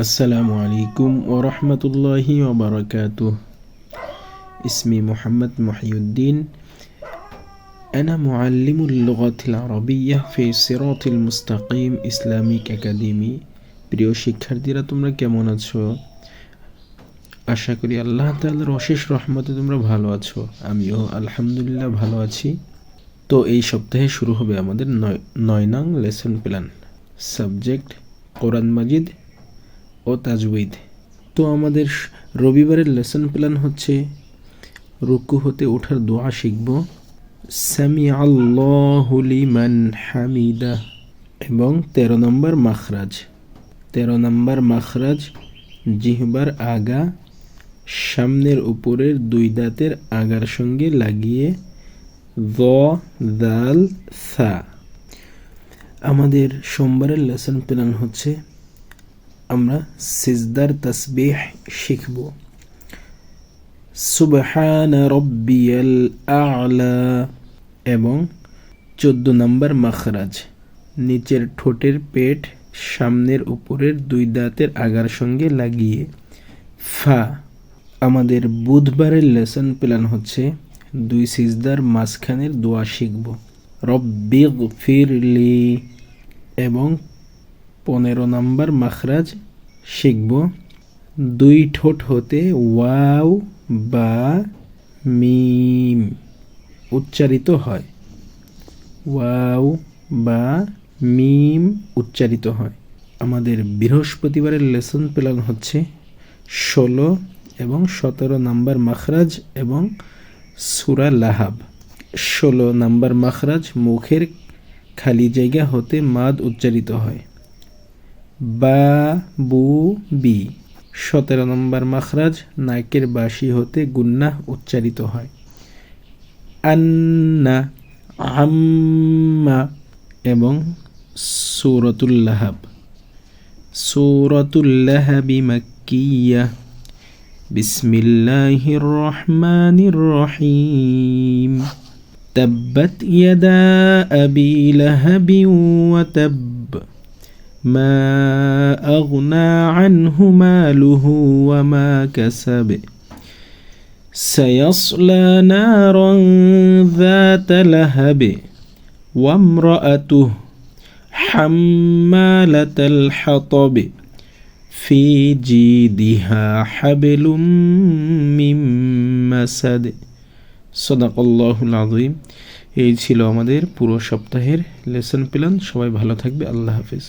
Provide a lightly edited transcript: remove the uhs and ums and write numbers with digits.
السلام عليكم ورحمة الله وبركاته. اسمي محمد محي الدين. أنا معلم اللغة العربية في صراط المستقيم Islamic academy. প্রিয় শিক্ষার্থীরা, তোমরা কেমন আছো? আশা করি আল্লাহ তাআলার অশেষ রহমতে তোমরা ভালো আছো। আমিও আলহামদুলিল্লাহ ভালো আছি। তো এই সপ্তাহে শুরু হবে আমাদের 9 নং লেসন প্ল্যান, সাবজেক্ট কোরআন মাজিদ ও তাজউইদ। তো আমাদের রবিবারের লেসন প্ল্যান হচ্ছে রুকু হতে ওঠার দোয়া শিখব, সামি আল্লাহু লিমান হামিদা, এবং 13 নম্বর মাখরাজ। 13 নম্বর মাখরাজ জিহ্বার আগা সামনের উপরের 2 দাঁতের আগার সঙ্গে লাগিয়ে য দাল সা। আমাদের সোমবারের লেসন প্ল্যান হচ্ছে আমরা সিজদার তাসবিহ শিখব, সুবহানা রাব্বিয়াল আ'লা, এবং 14 নম্বর মাখরাজ নিচের ঠোঁটের পেট সামনের উপরের 2 দাঁতের আগার সঙ্গে লাগিয়ে ফা। আমাদের বুধবারের লেসন প্ল্যান হচ্ছে 2 সিজদার মাঝখানের দোয়া শিখব, রব্বিগফিরলি, এবং 15 নম্বর মাখরাজ শিখব। 2 ঠোঁট হতে ওয়াও বা মিম উচ্চারিত হয়, ওয়াও বা মিম উচ্চারিত হয়। আমাদের বৃহস্পতিবারের লেসন প্ল্যান হচ্ছে 16 এবং 17 নম্বর মাখরাজ এবং সূরা লাহাব। 16 নম্বর মাখরাজ মুখের খালি জায়গা হতে মাদ উচ্চারিত হয়, বা বু বি। 17 নম্বর মাখরাজ নাকের বাসি হতে গুন্নাহ উচ্চারিত হয়, আন্না, আম্মা, এবং সূরাতুল লাহাব। সূরাতুল লাহাবি মাক্কিয়া। বিসমিল্লাহির রহমানির রহিম। তাব্বাত ইয়াদা আবি লাহাবিন ওয়া তাব, ما أغنى عنه ماله وما كسب سيصلى نارا ذات لهب وامرأته حمالة الحطب في جيدها حبل من مسد صدق الله العظيم। এই ছিল আমাদের পুরো সপ্তাহের লেসন প্ল্যান। সবাই ভালো থাকবে। আল্লাহ হাফেজ।